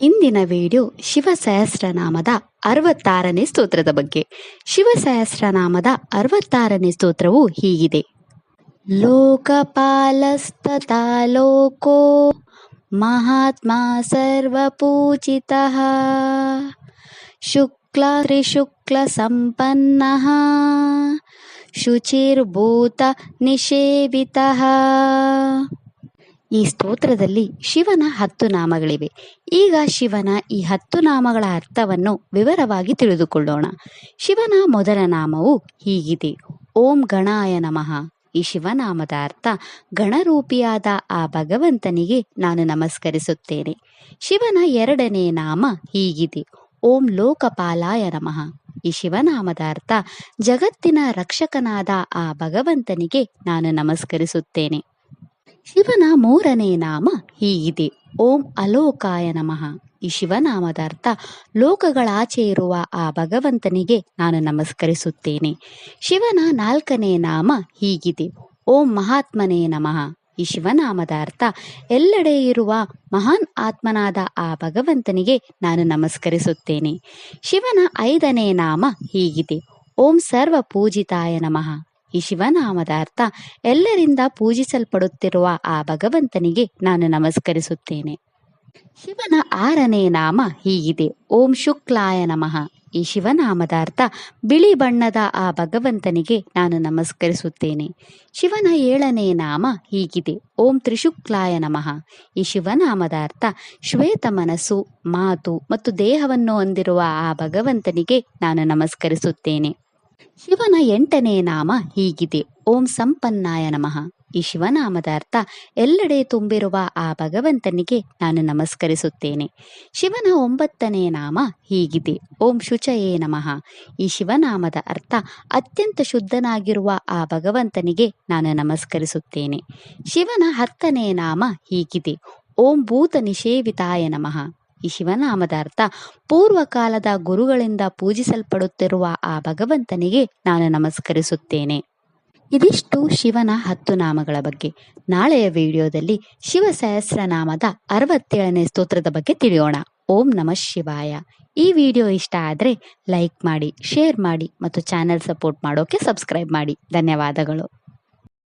ಇಂದಿನ ವಿಡಿಯೋ ಶಿವ ಸಹಸ್ರನಾಮದ 66ನೇ ಸ್ತೋತ್ರದ ಬಗ್ಗೆ. ಶಿವ ಸಹಸ್ರನಾಮದ 66ನೇ ಸ್ತೋತ್ರವು ಹೀಗಿದೆ. ಲೋಕಪಾಲಸ್ತಥಾ ಲೋಕೋ ಮಹಾತ್ಮ ಸರ್ವಪೂಜಿತಃ ಶುಕ್ಲ ತ್ರಿಶುಕ್ಲ ಸಂಪನ್ನಃ ಶುಚಿರ್ಭೂತ ನಿಷೇವಿತಃ. ಈ ಸ್ತೋತ್ರದಲ್ಲಿ ಶಿವನ 10 ನಾಮಗಳಿವೆ. ಈಗ ಶಿವನ ಈ 10 ನಾಮಗಳ ಅರ್ಥವನ್ನು ವಿವರವಾಗಿ ತಿಳಿದುಕೊಳ್ಳೋಣ. ಶಿವನ ಮೊದಲ ನಾಮವು ಹೀಗಿದೆ, ಓಂ ಗಣಾಯ ನಮಃ. ಈ ಶಿವನಾಮದ ಅರ್ಥ ಗಣರೂಪಿಯಾದ ಆ ಭಗವಂತನಿಗೆ ನಾನು ನಮಸ್ಕರಿಸುತ್ತೇನೆ. ಶಿವನ ಎರಡನೇ ನಾಮ ಹೀಗಿದೆ, ಓಂ ಲೋಕಪಾಲಾಯ ನಮಃ. ಈ ಶಿವನಾಮದ ಅರ್ಥ ಜಗತ್ತಿನ ರಕ್ಷಕನಾದ ಆ ಭಗವಂತನಿಗೆ ನಾನು ನಮಸ್ಕರಿಸುತ್ತೇನೆ. ಶಿವನ ಮೂರನೇ ನಾಮ ಹೀಗಿದೆ, ಓಂ ಅಲೋಕಾಯ ನಮಃ. ಈ ಶಿವನಾಮದ ಅರ್ಥ ಲೋಕಗಳಾಚೆ ಇರುವ ಆ ಭಗವಂತನಿಗೆ ನಾನು ನಮಸ್ಕರಿಸುತ್ತೇನೆ. ಶಿವನ ನಾಲ್ಕನೇ ನಾಮ ಹೀಗಿದೆ, ಓಂ ಮಹಾತ್ಮನೇ ನಮಃ. ಈ ಶಿವನಾಮದ ಅರ್ಥ ಎಲ್ಲೆಡೆ ಇರುವ ಮಹಾನ್ ಆತ್ಮನಾದ ಆ ಭಗವಂತನಿಗೆ ನಾನು ನಮಸ್ಕರಿಸುತ್ತೇನೆ. ಶಿವನ 5ನೇ ನಾಮ ಹೀಗಿದೆ, ಓಂ ಸರ್ವ ಪೂಜಿತಾಯ ನಮಃ. ಈ ಶಿವನಾಮದ ಅರ್ಥ ಎಲ್ಲರಿಂದ ಪೂಜಿಸಲ್ಪಡುತ್ತಿರುವ ಆ ಭಗವಂತನಿಗೆ ನಾನು ನಮಸ್ಕರಿಸುತ್ತೇನೆ. ಶಿವನ 6ನೇ ನಾಮ ಹೀಗಿದೆ, ಓಂ ಶುಕ್ಲಾಯ ನಮಃ. ಈ ಶಿವನಾಮದ ಅರ್ಥ ಬಿಳಿ ಬಣ್ಣದ ಆ ಭಗವಂತನಿಗೆ ನಾನು ನಮಸ್ಕರಿಸುತ್ತೇನೆ. ಶಿವನ 7ನೇ ನಾಮ ಹೀಗಿದೆ, ಓಂ ತ್ರಿಶುಕ್ಲಾಯ ನಮಃ. ಈ ಶಿವನಾಮದ ಅರ್ಥ ಶ್ವೇತ ಮನಸ್ಸು, ಮಾತು ಮತ್ತು ದೇಹವನ್ನು ಹೊಂದಿರುವ ಆ ಭಗವಂತನಿಗೆ ನಾನು ನಮಸ್ಕರಿಸುತ್ತೇನೆ. ಶಿವನ 8ನೇ ನಾಮ ಹೀಗಿದೆ, ಓಂ ಸಂಪನ್ನಾಯ ನಮಃ. ಈ ಶಿವನಾಮದ ಅರ್ಥ ಎಲ್ಲೆಡೆ ತುಂಬಿರುವ ಆ ಭಗವಂತನಿಗೆ ನಾನು ನಮಸ್ಕರಿಸುತ್ತೇನೆ. ಶಿವನ 9ನೇ ನಾಮ ಹೀಗಿದೆ, ಓಂ ಶುಚಯೇ ನಮಃ. ಈ ಶಿವನಾಮದ ಅರ್ಥ ಅತ್ಯಂತ ಶುದ್ಧನಾಗಿರುವ ಆ ಭಗವಂತನಿಗೆ ನಾನು ನಮಸ್ಕರಿಸುತ್ತೇನೆ. ಶಿವನ 10ನೇ ನಾಮ ಹೀಗಿದೆ, ಓಂ ಭೂತ ನಿಷೇವಿತಾಯ ನಮಃ. ಈ ಶಿವನಾಮದ ಅರ್ಥ ಪೂರ್ವಕಾಲದ ಗುರುಗಳಿಂದ ಪೂಜಿಸಲ್ಪಡುತ್ತಿರುವ ಆ ಭಗವಂತನಿಗೆ ನಾನು ನಮಸ್ಕರಿಸುತ್ತೇನೆ. ಇದಿಷ್ಟು ಶಿವನ 10 ನಾಮಗಳ ಬಗ್ಗೆ. ನಾಳೆಯ ವಿಡಿಯೋದಲ್ಲಿ ಶಿವ ಸಹಸ್ರನಾಮದ 67ನೇ ಸ್ತೋತ್ರದ ಬಗ್ಗೆ ತಿಳಿಯೋಣ. ಓಂ ನಮಃ ಶಿವಾಯ. ಈ ವಿಡಿಯೋ ಇಷ್ಟ ಆದರೆ ಲೈಕ್ ಮಾಡಿ, ಶೇರ್ ಮಾಡಿ ಮತ್ತು ಚಾನೆಲ್ ಸಪೋರ್ಟ್ ಮಾಡೋಕೆ ಸಬ್ಸ್ಕ್ರೈಬ್ ಮಾಡಿ. ಧನ್ಯವಾದಗಳು.